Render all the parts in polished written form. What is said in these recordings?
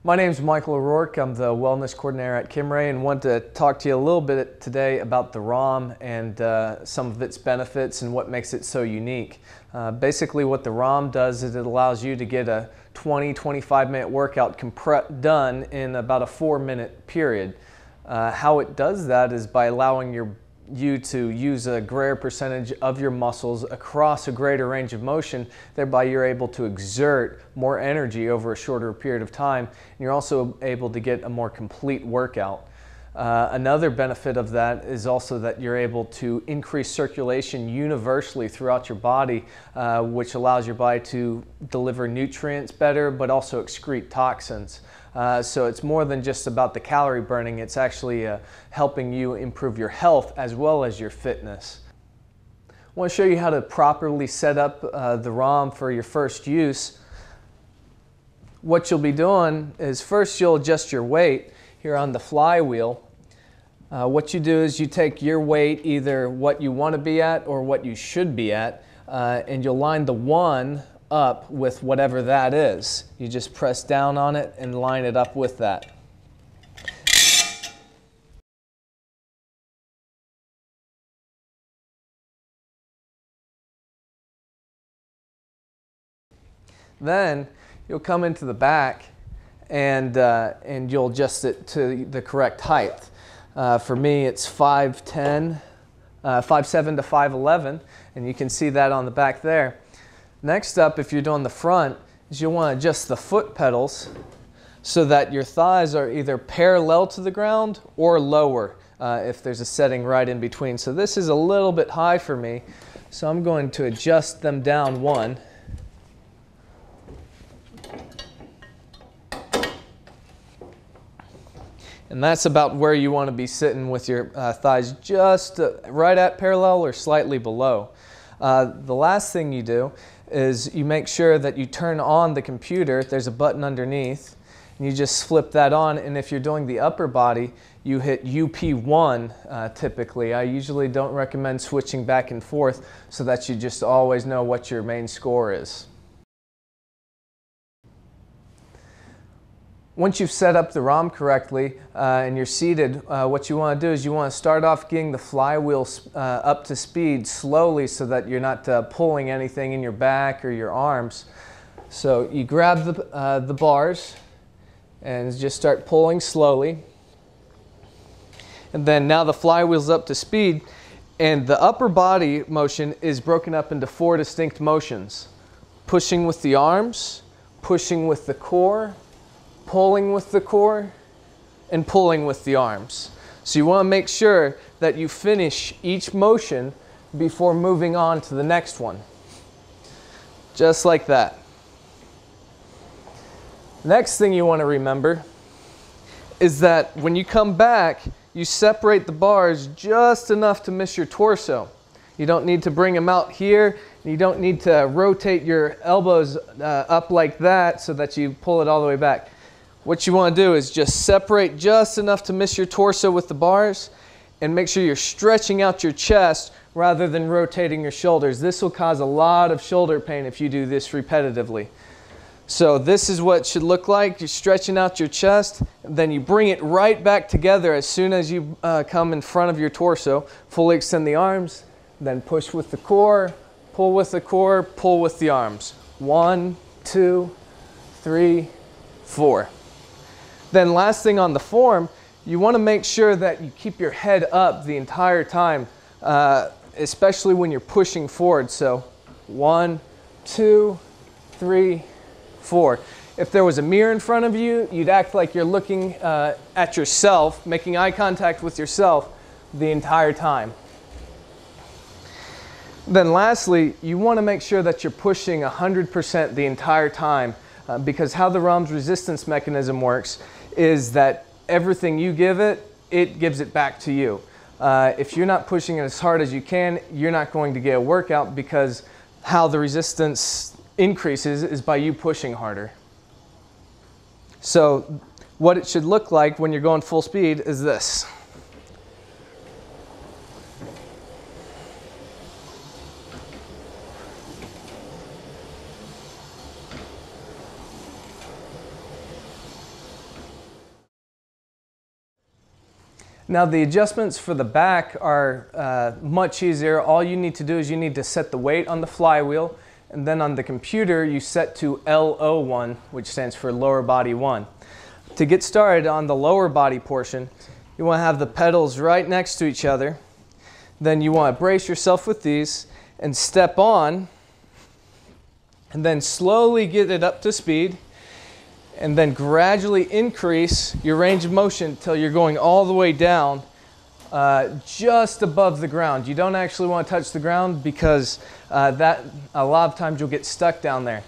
My name is Michael O'Rourke. I'm the Wellness Coordinator at Kimray and want to talk to you a little bit today about the ROM and some of its benefits and what makes it so unique. Basically what the ROM does is it allows you to get a 20-25 minute workout done in about a 4-minute period. How it does that is by allowing you to use a greater percentage of your muscles across a greater range of motion. Thereby you're able to exert more energy over a shorter period of time, and you're also able to get a more complete workout. Another benefit of that is also that you're able to increase circulation universally throughout your body, which allows your body to deliver nutrients better but also excrete toxins. So it's more than just about the calorie burning, it's actually helping you improve your health as well as your fitness. I want to show you how to properly set up the ROM for your first use. What you'll be doing is first you'll adjust your weight here on the flywheel. What you do is you take your weight, either what you want to be at or what you should be at, and you'll line the 1 up with whatever that is. You just press down on it and line it up with that. Then you'll come into the back and you'll adjust it to the correct height. For me it's 5'10", 5'7" to 5'11", and you can see that on the back there. Next up, if you're doing the front, is you'll want to adjust the foot pedals so that your thighs are either parallel to the ground or lower if there's a setting right in between. So this is a little bit high for me, so I'm going to adjust them down 1. And that's about where you want to be sitting with your thighs, just right at parallel or slightly below. The last thing you do is you make sure that you turn on the computer. There's a button underneath, and you just flip that on, and if you're doing the upper body, you hit UP1 typically. I usually don't recommend switching back and forth so that you just always know what your main score is. Once you've set up the ROM correctly and you're seated, what you want to do is you want to start off getting the flywheel up to speed slowly so that you're not pulling anything in your back or your arms. So you grab the bars and just start pulling slowly. And then now the flywheel's up to speed, and the upper body motion is broken up into 4 distinct motions. Pushing with the arms, pushing with the core, pulling with the core, and pulling with the arms. So you want to make sure that you finish each motion before moving on to the next one. Just like that. Next thing you want to remember is that when you come back, you separate the bars just enough to miss your torso. You don't need to bring them out here. You don't need to rotate your elbows up like that so that you pull it all the way back. What you want to do is just separate just enough to miss your torso with the bars, and make sure you're stretching out your chest rather than rotating your shoulders. This will cause a lot of shoulder pain if you do this repetitively. So this is what it should look like. You're stretching out your chest, then you bring it right back together as soon as you come in front of your torso. Fully extend the arms, then push with the core, pull with the core, pull with the arms. 1, 2, 3, 4. Then last thing on the form, you want to make sure that you keep your head up the entire time, especially when you're pushing forward. So 1, 2, 3, 4. If there was a mirror in front of you, you'd act like you're looking at yourself, making eye contact with yourself the entire time. Then lastly, you want to make sure that you're pushing 100% the entire time, because how the ROM's resistance mechanism works is that everything you give it, it gives it back to you. If you're not pushing it as hard as you can, you're not going to get a workout, because how the resistance increases is by you pushing harder. So what it should look like when you're going full speed is this. Now the adjustments for the back are much easier. All you need to do is you need to set the weight on the flywheel, and then on the computer you set to LO1, which stands for lower body 1. To get started on the lower body portion, you want to have the pedals right next to each other. Then you want to brace yourself with these and step on, and then slowly get it up to speed, and then gradually increase your range of motion until you're going all the way down just above the ground. You don't actually want to touch the ground because that a lot of times you'll get stuck down there.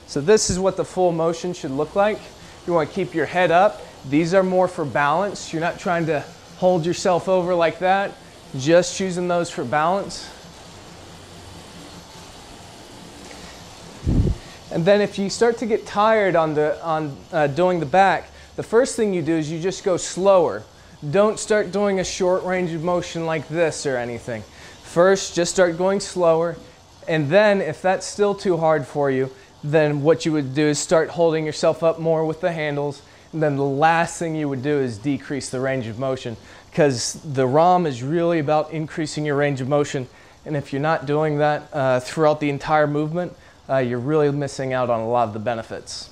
So this is what the full motion should look like. You want to keep your head up. These are more for balance. You're not trying to hold yourself over like that, just choosing those for balance. And then if you start to get tired on doing the back, the first thing you do is you just go slower. Don't start doing a short range of motion like this or anything. First, just start going slower, and then if that's still too hard for you, then what you would do is start holding yourself up more with the handles, and then the last thing you would do is decrease the range of motion, because the ROM is really about increasing your range of motion, and if you're not doing that throughout the entire movement, you're really missing out on a lot of the benefits.